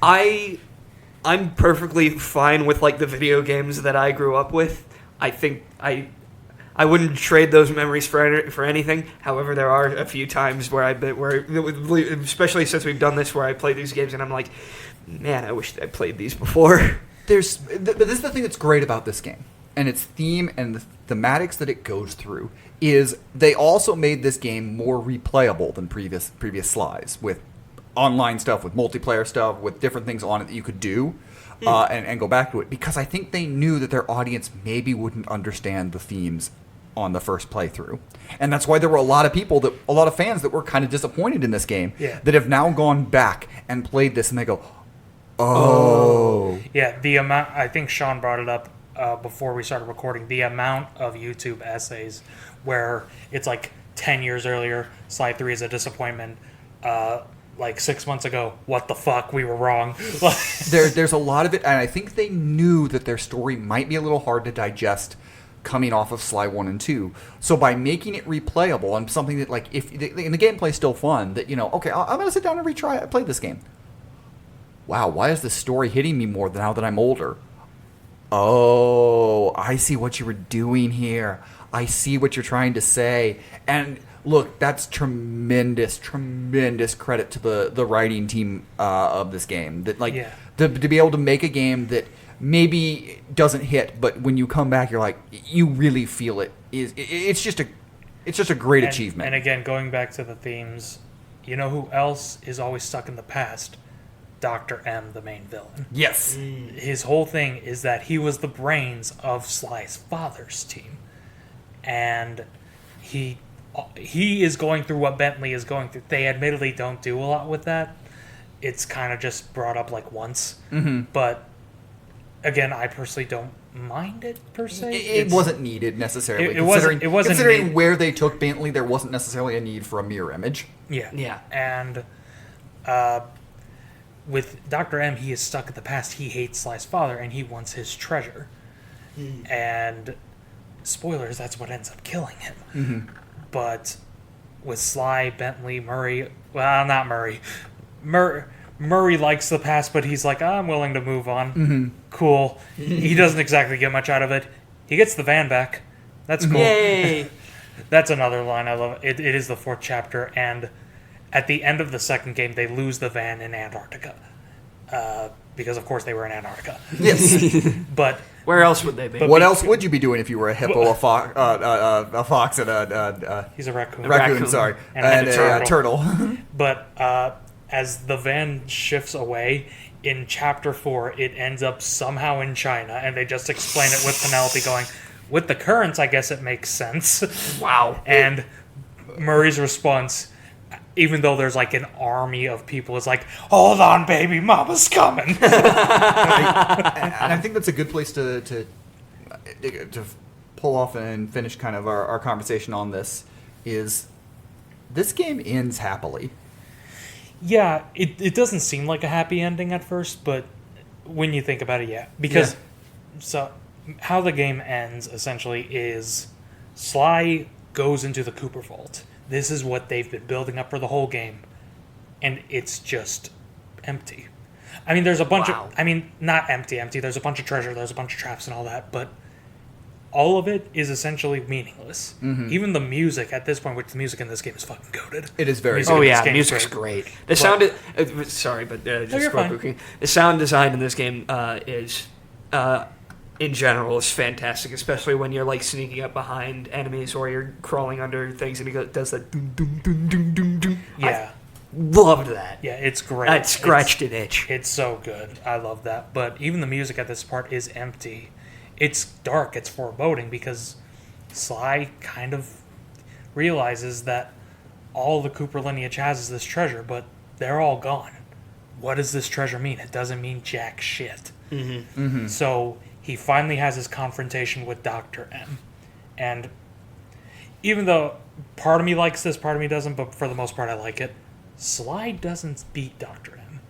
I'm perfectly fine with like the video games that I grew up with. I think I wouldn't trade those memories for anything. However, there are a few times where especially since we've done this, where I play these games and I'm like, man, I wish I played these before. This is the thing that's great about this game, and its theme and the thematics that it goes through, is they also made this game more replayable than previous Slies, with online stuff, with multiplayer stuff, with different things on it that you could do. And go back to it, because I think they knew that their audience maybe wouldn't understand the themes on the first playthrough, and that's why there were a lot of fans that were kind of disappointed in this game, that have now gone back and played this, and they go, oh. Yeah, the amount, I think Sean brought it up before we started recording, the amount of YouTube essays where it's like 10 years earlier, Sly 3 is a disappointment. Like 6 months ago, what the fuck, we were wrong. There's a lot of it, and I think they knew that their story might be a little hard to digest coming off of Sly 1 and 2. So by making it replayable, and something that, like, if and the gameplay's still fun, that, you know, okay, I'm going to sit down and play this game. Wow, why is this story hitting me more now that I'm older? Oh, I see what you were doing here. I see what you're trying to say. And look, that's tremendous credit to the writing team of this game. That, like, to be able to make a game that maybe doesn't hit, but when you come back, you're like, you really feel it. It's just a great achievement. And again, going back to the themes, you know who else is always stuck in the past? Dr. M, the main villain. Yes. His whole thing is that he was the brains of Sly's father's team, and he is going through what Bentley is going through. They admittedly don't do a lot with that. It's kind of just brought up like once. Mm-hmm. But again, I personally don't mind it per se. It wasn't needed necessarily. It wasn't considering where they took Bentley, there wasn't necessarily a need for a mirror image. Yeah. And with Dr. M, he is stuck in the past. He hates Sly's father, and he wants his treasure. And spoilers, that's what ends up killing him. Mm-hmm. But with Sly, Bentley, Murray... Well, not Murray. Murray likes the past, but he's like, I'm willing to move on. Mm-hmm. Cool. He doesn't exactly get much out of it. He gets the van back. That's cool. Yay! That's another line I love. It is the 4th chapter, and at the end of the 2nd game, they lose the van in Antarctica. Because, of course, they were in Antarctica. Yes. But... Where else would they be? What else would you be doing if you were a hippo, a fox, and a... He's a raccoon. A raccoon, sorry. And a turtle. But as the van shifts away, in Chapter 4, it ends up somehow in China, and they just explain it with Penelope going, with the currents, I guess it makes sense. Wow. And Murray's response, even though there's like an army of people, is like, hold on, baby, mama's coming. And I think that's a good place to pull off and finish kind of our conversation on this, is this game ends happily. Yeah, it doesn't seem like a happy ending at first, but when you think about it, yeah. Because, so, how the game ends, essentially, is Sly goes into the Cooper Vault. This is what they've been building up for the whole game. And it's just empty. I mean, there's a bunch of... I mean, not empty. There's a bunch of treasure, there's a bunch of traps and all that, but all of it is essentially meaningless. Mm-hmm. Even the music at this point, which the music in this game is fucking goated. It is very Oh, yeah, music's great. The sound... sorry, but just quick. The sound design in this game is... in general, is fantastic, especially when you're like sneaking up behind enemies or you're crawling under things and it does that doom, doom, doom, doom, doom, doom. Yeah. Loved that. Yeah, it's great. That scratched an itch. It's so good. I love that. But even the music at this part is empty. It's dark. It's foreboding because Sly kind of realizes that all the Cooper lineage has is this treasure, but they're all gone. What does this treasure mean? It doesn't mean jack shit. Mm-hmm. Mm-hmm. So he finally has his confrontation with Dr. M. And even though part of me likes this, part of me doesn't, but for the most part I like it, Sly doesn't beat Dr. M.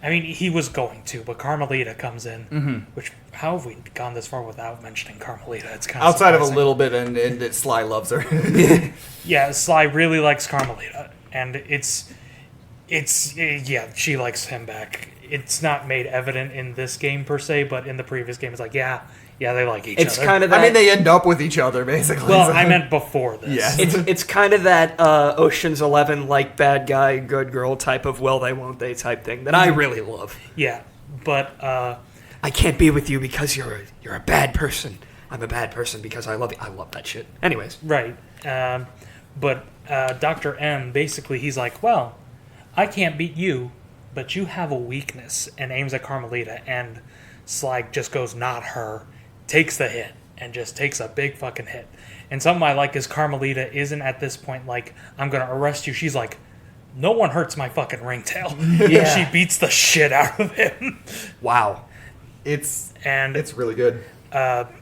I mean, he was going to, but Carmelita comes in, which, how have we gone this far without mentioning Carmelita? It's kind of outside surprising. of a little bit, and that Sly loves her. Yeah, Sly really likes Carmelita, and it's she likes him back. It's not made evident in this game per se, but in the previous game, it's like, yeah, they like each other. It's kind of that... I mean, they end up with each other, basically. Well, so. I meant before this. Yeah. It's kind of that Ocean's 11, like, bad guy, good girl type of will they, won't they type thing that I really love. Yeah, but... I can't be with you because you're a bad person. I'm a bad person because I love you. I love that shit. Anyways. Right. But Dr. M, basically, he's like, well, I can't beat you, but you have a weakness, and aims at Carmelita, and Sly just goes, not her, takes the hit, and just takes a big fucking hit. And something I like is Carmelita isn't at this point like, I'm going to arrest you. She's like, no one hurts my fucking ringtail. Yeah. She beats the shit out of him. Wow. It's really good.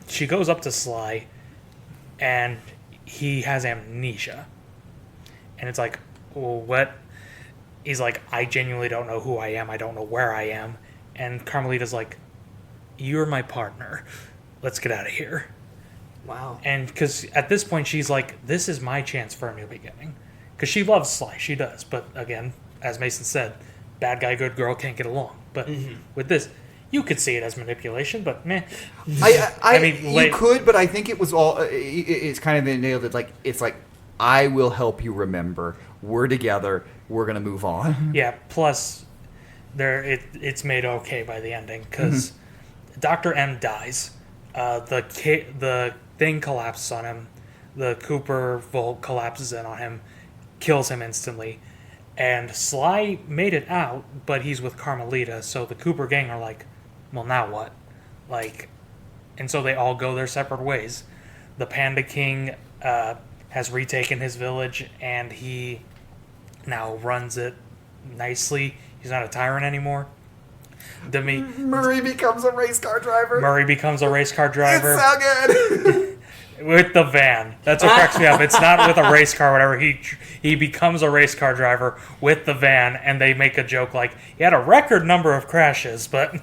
She goes up to Sly, and he has amnesia. And it's like, well, what? He's like, I genuinely don't know who I am. I don't know where I am. And Carmelita's like, you're my partner. Let's get out of here. Wow. And because at this point, she's like, this is my chance for a new beginning. Because she loves Sly. She does. But again, as Mason said, bad guy, good girl can't get along. But with this, you could see it as manipulation, but meh. I mean, you could, but I think it was all. It's kind of nailed it. Like it's like, I will help you remember. We're together. We're gonna move on. Yeah. Plus, it's made okay by the ending because Dr. M dies. The thing collapses on him. The Cooper Vault collapses in on him, kills him instantly. And Sly made it out, but he's with Carmelita, so the Cooper gang are like, well, now what? Like, and so they all go their separate ways. The Panda King has retaken his village, and he now runs it nicely. He's not a tyrant anymore. Murray becomes a race car driver. It's so good. With the van. That's what cracks me up. It's not with a race car or whatever. He becomes a race car driver with the van, and they make a joke like, he had a record number of crashes, but...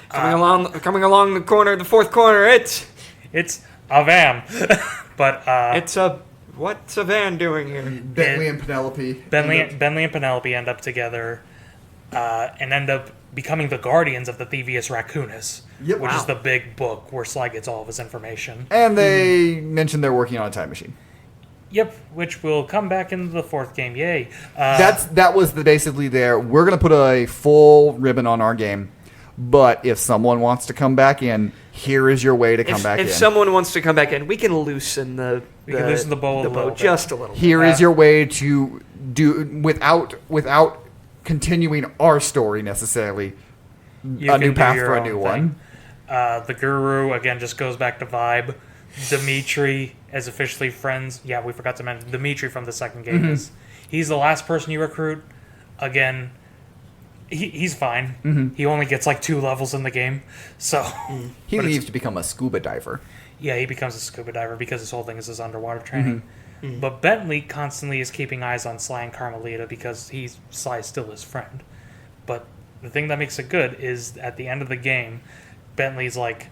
coming along the corner, the fourth corner, it's a van. But, what's a van doing here? Bentley and Penelope. Bentley and Penelope end up together, and end up becoming the guardians of the Thievius Raccoonus, which is the big book where Sly gets all of his information. And they mentioned they're working on a time machine. Yep, which will come back into the fourth game. Yay! That was basically there. We're gonna put a full ribbon on our game, but if someone wants to come back in, here is your way to come back in. If someone wants to come back in, we can loosen the bow just a little. Here is your way to do without continuing our story necessarily. A new path for a new one. The Guru again just goes back to vibe. Dimitri is officially friends. Yeah, we forgot to mention Dimitri from the second game. He's the last person you recruit. Again, he's fine. He only gets like 2 levels in the game, so he leaves to become a scuba diver. Yeah, he becomes a scuba diver because his whole thing is his underwater training. But Bentley constantly is keeping eyes on Sly and Carmelita because Sly's still his friend. But the thing that makes it good is at the end of the game, Bentley's kind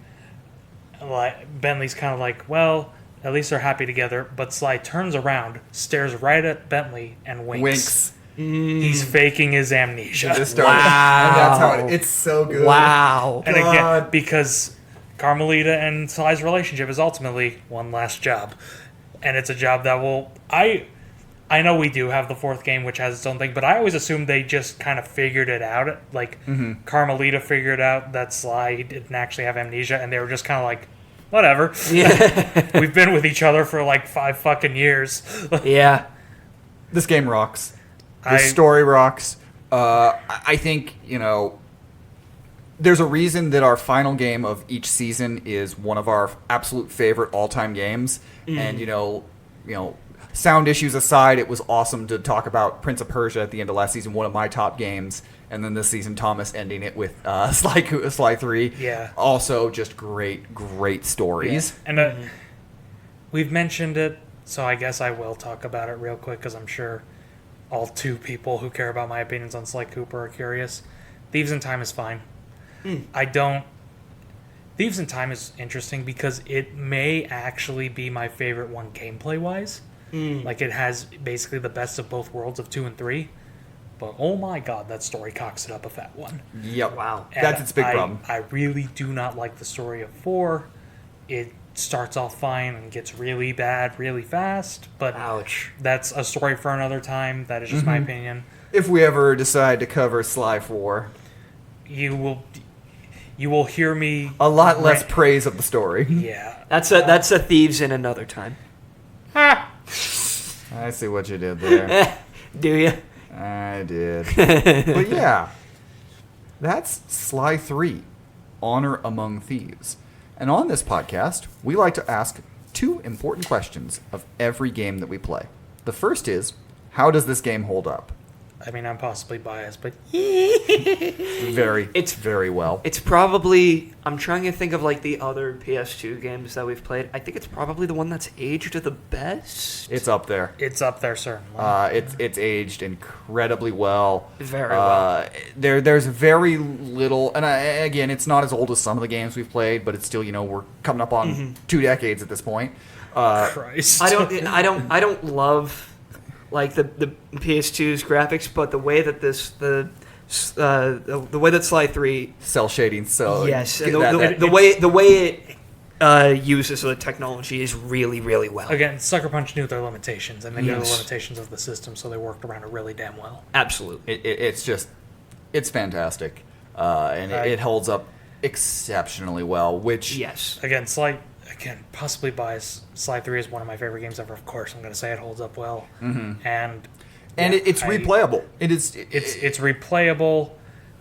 of like, well, at least they're happy together. But Sly turns around, stares right at Bentley, and winks. He's faking his amnesia. Wow. And that's how it's so good. Wow. And again, because Carmelita and Sly's relationship is ultimately one last job. And it's a job that I know we do have the fourth game, which has its own thing, but I always assumed they just kind of figured it out. Like, Carmelita figured out that Sly didn't actually have amnesia, and they were just kind of like, whatever. Yeah. We've been with each other for like 5 fucking years. Yeah. This game rocks. This story rocks. I think, there's a reason that our final game of each season is one of our absolute favorite all-time games. And, sound issues aside, it was awesome to talk about Prince of Persia at the end of last season, one of my top games. And then this season, Thomas ending it with Sly 3. Yeah. Also, just great stories. Yeah. And we've mentioned it, so I guess I will talk about it real quick, because I'm sure all 2 people who care about my opinions on Sly Cooper are curious. Thieves in Time is fine. Thieves in Time is interesting because it may actually be my favorite one gameplay-wise. Like, it has basically the best of both worlds of 2 and 3. But, oh my god, that story cocks it up a fat one. Yep. Wow. And that's its big problem. I really do not like the story of 4. It starts off fine and gets really bad really fast. But Ouch. that's a story for another time. That is just my opinion. If we ever decide to cover Sly 4... You will hear me a lot less praise of the story. Yeah. That's a Thieves in another time. I see what you did there. Do you? I did. But yeah, that's Sly 3, Honor Among Thieves. And on this podcast, we like to ask 2 important questions of every game that we play. The first is, how does this game hold up? I mean, I'm possibly biased, but It's very well. It's probably, I'm trying to think of like the other PS2 games that we've played. I think it's probably the one that's aged the best. It's up there. it's up there, certainly. It's aged incredibly well. Very well. There's very little, and again, it's not as old as some of the games we've played, but it's still, we're coming up on 2 decades at this point. Christ. I don't love like the PS2's graphics, but the way that the way that Sly 3 Cell shading, so yes, and that- the way it uses the technology is really, really well. Again, Sucker Punch knew their limitations, and they knew the Yes. limitations of the system, so they worked around it really damn well. Absolutely. it's fantastic, and it holds up exceptionally well. Which Yes. Again, possibly biased. Sly 3 is one of my favorite games ever. Of course, I'm going to say it holds up well, and it's replayable. It's replayable.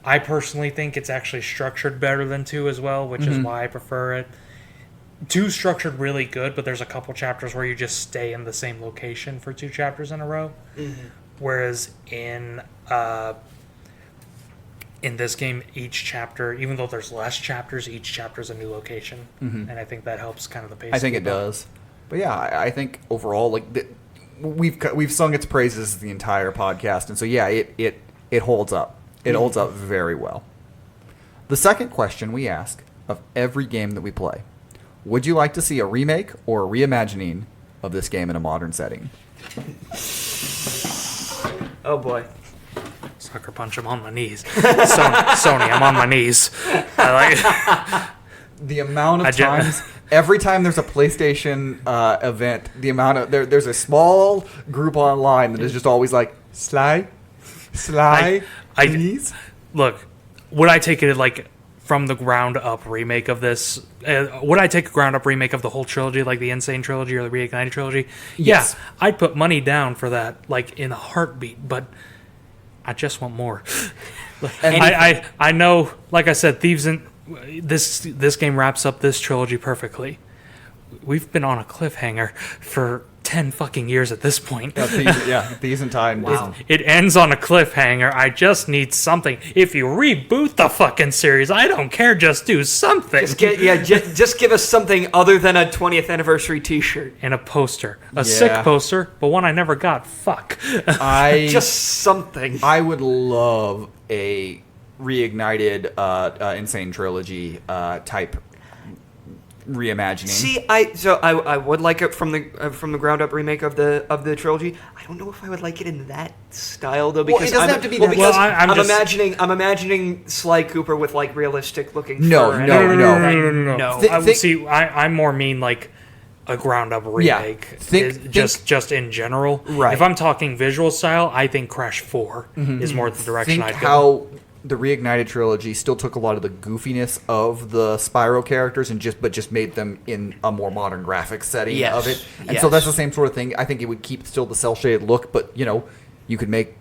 I personally think it's actually structured better than 2 as well, which is why I prefer it. 2 structured really good, but there's a couple chapters where you just stay in the same location for 2 chapters in a row. Whereas in this game, each chapter, even though there's less chapters, each chapter is a new location, and I think that helps kind of the pace. I think it does. But yeah, I think overall, we've sung its praises the entire podcast, and so yeah, it holds up. It holds up very well. The second question we ask of every game that we play: would you like to see a remake or a reimagining of this game in a modern setting? Oh boy. Sucker Punch, I'm on my knees. Sony, I'm on my knees. The amount of times, every time there's a PlayStation event, the amount of there's a small group online that is just always like, Sly, please. Look, would I take it like from the ground up remake of this? Would I take a ground up remake of the whole trilogy, like the Insane trilogy or the Reignited trilogy? Yes. Yeah, I'd put money down for that, like in a heartbeat. But I just want more. I know, like I said, Thieves in this game wraps up this trilogy perfectly. We've been on a cliffhanger for 10 fucking years at this point. Thieves in Time. Wow. It ends on a cliffhanger. I just need something. If you reboot the fucking series, I don't care. Just do something. Just give us something other than a 20th anniversary T-shirt And a poster. A sick poster, but one I never got. Fuck. just something. I would love a reignited Insane Trilogy type reimagining. See, I would like it from the ground up remake of the trilogy. I don't know if I would like it in that style though, because it doesn't have to be that. because Well, I'm imagining Sly Cooper with like realistic looking No, fur. See, I more mean like a ground up remake. Just in general. Right. If I'm talking visual style, I think Crash 4 is more the direction I'd go. How the reignited trilogy still took a lot of the goofiness of the Spyro characters and just made them in a more modern graphics setting of it. And so that's the same sort of thing. I think it would keep still the cell shaded look, but you could make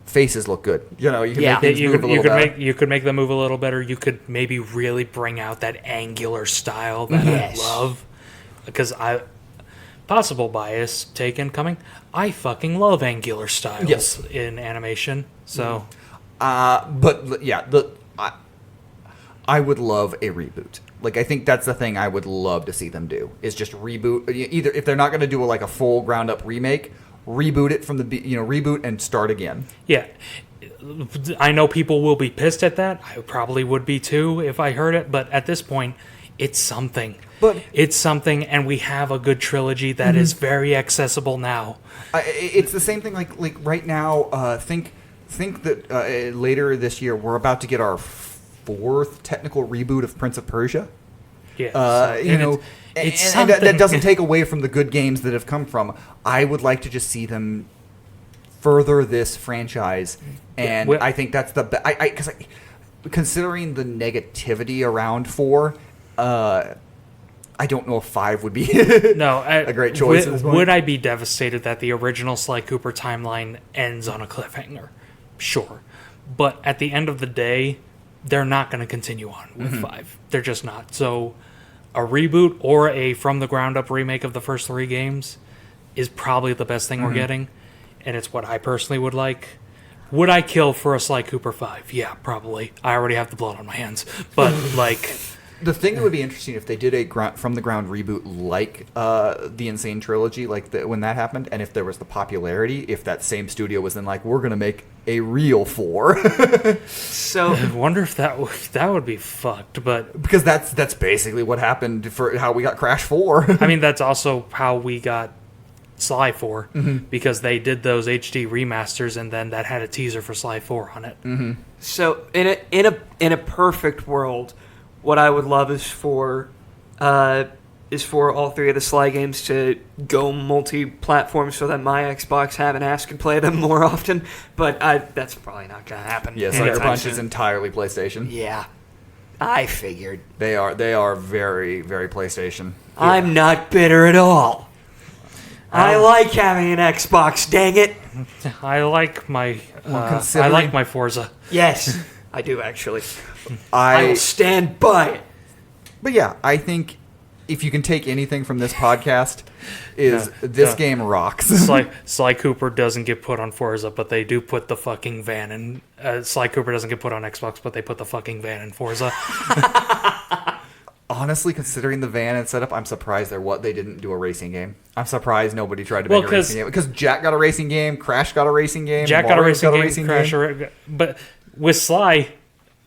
faces look good. You could make things move a little better. You could make them move a little better. You could maybe really bring out that angular style that I love. Because possible bias coming. I fucking love angular styles in animation. So I would love a reboot. Like, I think that's the thing I would love to see them do, is just reboot. Either if they're not going to do a full ground up remake, reboot it from reboot and start again. Yeah. I know people will be pissed at that. I probably would be too if I heard it. But at this point, it's something. It's something, and we have a good trilogy that is very accessible now. It's the same thing. Like right now, think that later this year we're about to get our 4th technical reboot of Prince of Persia. Yeah, it's and that doesn't take away from the good games that have come from. I would like to just see them further this franchise, and I think that's the because considering the negativity around 4. I don't know if 5 would be a great choice. Would I be devastated that the original Sly Cooper timeline ends on a cliffhanger? Sure. But at the end of the day, they're not going to continue on with 5. They're just not. So a reboot or a from-the-ground-up remake of the first 3 games is probably the best thing we're getting, and it's what I personally would like. Would I kill for a Sly Cooper 5? Yeah, probably. I already have the blood on my hands. But, the thing that would be interesting if they did a from-the-ground reboot like the Insane Trilogy, when that happened, and if there was the popularity, if that same studio was then we're going to make a real 4. So I wonder if that would be fucked, but... Because that's basically what happened for how we got Crash 4. I mean, that's also how we got Sly 4, because they did those HD remasters, and then that had a teaser for Sly 4 on it. So in a perfect world, what I would love is for all 3 of the Sly games to go multi-platform so that my Xbox have an ass can play them more often. But that's probably not going to happen. Yeah, Sucker Punch is entirely PlayStation. Yeah, I figured. They are very, very PlayStation. I'm not bitter at all. I like having an Xbox, dang it. I like my Forza. Yes, I do actually. I will stand by it. But yeah, I think if you can take anything from this podcast, this game rocks. Sly Cooper doesn't get put on Forza, but they do put the fucking van in. Sly Cooper doesn't get put on Xbox, but they put the fucking van in Forza. Honestly, considering the van and setup, I'm surprised they didn't do a racing game. I'm surprised nobody tried to make a racing game. Because Jack got a racing game, Crash got a racing game, Jack got a racing game, but with Sly,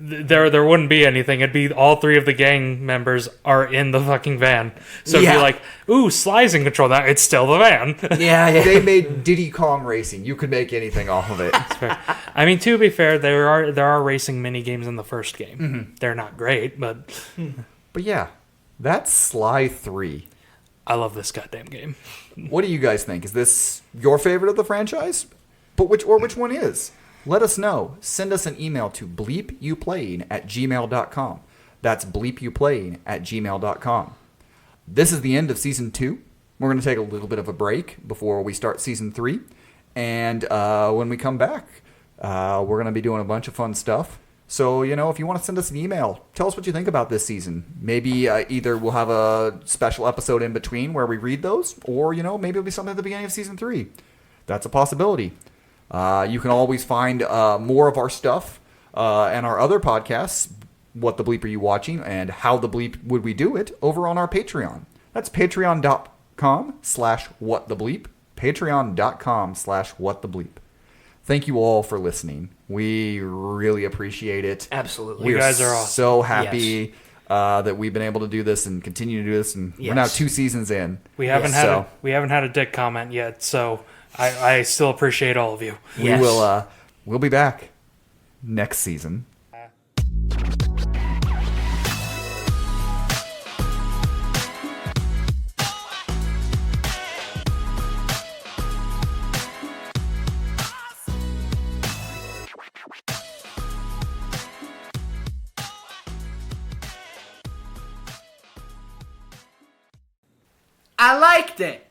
there wouldn't be anything. It'd be all 3 of the gang members are in the fucking van. So it'd be like, ooh, Sly's in control now. It's still the van. Yeah. They made Diddy Kong Racing. You could make anything off of it. That's fair. I mean, to be fair, there are racing mini games in the first game. They're not great, but yeah, that's Sly 3. I love this goddamn game. What do you guys think? Is this your favorite of the franchise? But which one is? Let us know. Send us an email to bleepyouplaying@gmail.com. That's bleepyouplaying@gmail.com. This is the end of Season 2. We're going to take a little bit of a break before we start Season 3. And when we come back, we're going to be doing a bunch of fun stuff. So, if you want to send us an email, tell us what you think about this season. Maybe either we'll have a special episode in between where we read those, or, maybe it'll be something at the beginning of season 3. That's a possibility. You can always find more of our stuff and our other podcasts, What the Bleep Are You Watching, and How the Bleep Would We Do It, over on our Patreon. That's patreon.com/whatthebleep. Patreon.com/whatthebleep. Thank you all for listening. We really appreciate it. Absolutely. We You guys are are awesome. so happy that we've been able to do this and continue to do this, and we're now Yes. 2 seasons in. We haven't Yes. had a dick comment yet, so I still appreciate all of you. Yes. We'll be back next season. I liked it.